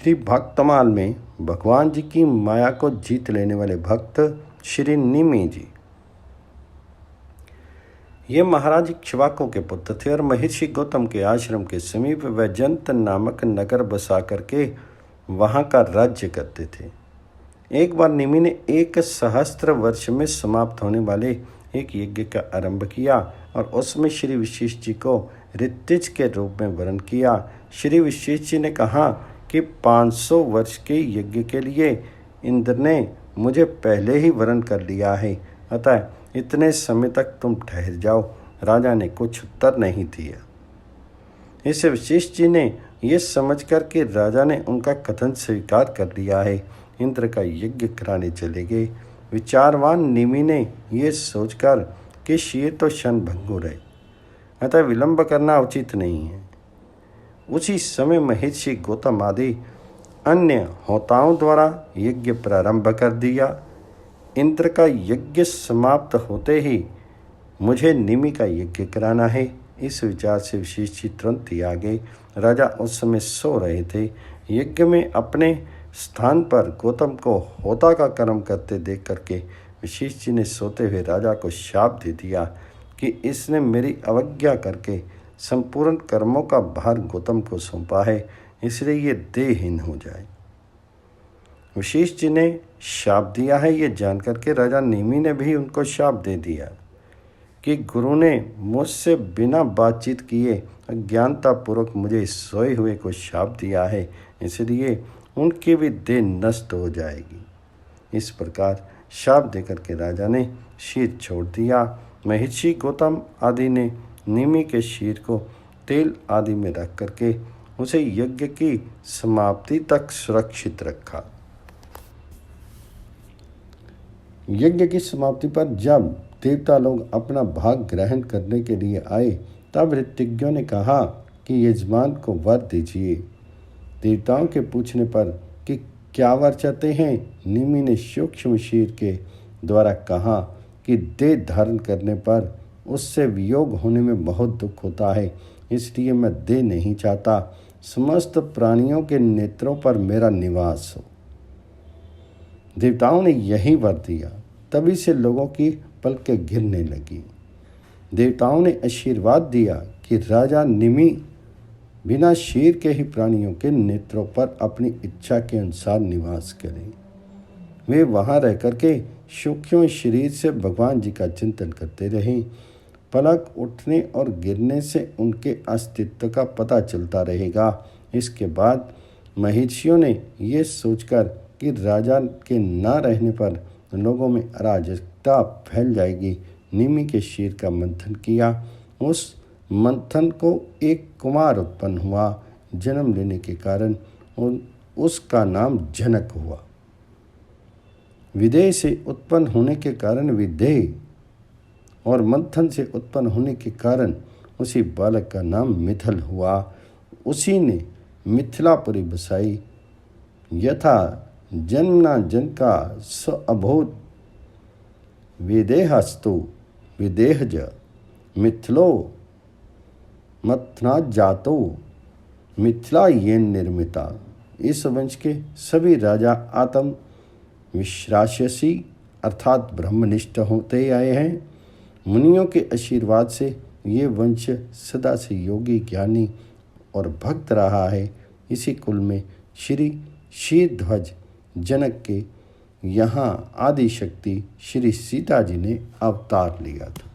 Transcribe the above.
श्री भक्तमाल में भगवान जी की माया को जीत लेने वाले भक्त श्री निमि जी। ये महाराज इक्ष्वाकु के पुत्र थे और महर्षि गौतम के आश्रम के समीप वैजयंत नामक नगर बसा करके वहाँ का राज्य करते थे। एक बार निमि ने 1 सहस्त्र वर्ष में समाप्त होने वाले एक यज्ञ का आरंभ किया और उसमें श्री विशेष जी को ऋत्विज के रूप में वरण किया। श्री विशेष जी ने कहा कि 500 वर्ष के यज्ञ के लिए इंद्र ने मुझे पहले ही वरण कर लिया है, अतः इतने समय तक तुम ठहर जाओ। राजा ने कुछ उत्तर नहीं दिया। इस विशेष जी ने यह समझकर कि राजा ने उनका कथन स्वीकार कर लिया है, इंद्र का यज्ञ कराने चले गए। विचारवान निमि ने यह सोचकर कि ये तो क्षण भंगुर है, अतः विलंब करना उचित नहीं है। उसी समय महर्षि गौतम आदि अन्य होताओं द्वारा यज्ञ प्रारंभ कर दिया। इंद्र का यज्ञ समाप्त होते ही मुझे निमि का यज्ञ कराना है। इस विचार से विशेष जी तुरंत ही आ गए। राजा उस समय सो रहे थे। यज्ञ में अपने स्थान पर गौतम को होता का कर्म करते देख करके विशेष जी ने सोते हुए राजा को शाप दे दिया कि इसने मेरी अवज्ञा करके संपूर्ण कर्मों का भार गौतम को सौंपा है, इसलिए ये देहहीन हो जाए। विशेष जी ने शाप दिया है, ये जानकर के राजा निमि ने भी उनको शाप दे दिया कि गुरु ने मुझसे बिना बातचीत किए अज्ञानतापूर्वक मुझे सोए हुए को शाप दिया है, इसलिए उनकी भी देह नष्ट हो जाएगी। इस प्रकार शाप देकर के राजा ने शीर छोड़ दिया। महर्षि गौतम आदि ने निमि के शीर को तेल आदि में रख करके उसे यज्ञ की समाप्ति तक सुरक्षित रखा। यज्ञ की समाप्ति पर जब देवता लोग अपना भाग ग्रहण करने के लिए आए, तब ऋत्विज्ञों ने कहा कि यजमान को वर दीजिए। देवताओं के पूछने पर कि क्या वर चाहते हैं, निमि ने सूक्ष्म शीर के द्वारा कहा कि देह धारण करने पर उससे वियोग होने में बहुत दुख होता है, इसलिए मैं देह नहीं चाहता। समस्त प्राणियों के नेत्रों पर मेरा निवास हो। देवताओं ने यही वर दिया। तभी से लोगों की पलकें गिरने लगी। देवताओं ने आशीर्वाद दिया कि राजा निमि बिना शीर के ही प्राणियों के नेत्रों पर अपनी इच्छा के अनुसार निवास करें। वे वहाँ रह करके सूक्ष्म शरीर से भगवान जी का चिंतन करते रहें। पलक उठने और गिरने से उनके अस्तित्व का पता चलता रहेगा। इसके बाद महर्षियों ने यह सोचकर कि राजा के न रहने पर लोगों में अराजकता फैल जाएगी, निमि के शीर का मंथन किया। उस मंथन को एक कुमार उत्पन्न हुआ। जन्म लेने के कारण उसका नाम जनक हुआ। विदेह से उत्पन्न होने के कारण विदेह और मंथन से उत्पन्न होने के कारण उसी बालक का नाम मिथिल हुआ। उसी ने मिथिलापुरी बसाई। यथा जन्मना जनका स अभूत विदेहस्तु विदेहज मिथिलो मथना जातो मिथिला ये निर्मिता। इस वंश के सभी राजा आत्म विश्रास्यसी अर्थात ब्रह्मनिष्ठ होते आए हैं। मुनियों के आशीर्वाद से ये वंश सदा से योगी, ज्ञानी और भक्त रहा है। इसी कुल में श्री शीरध्वज जनक के यहाँ आदि शक्ति श्री सीता जी ने अवतार लिया था।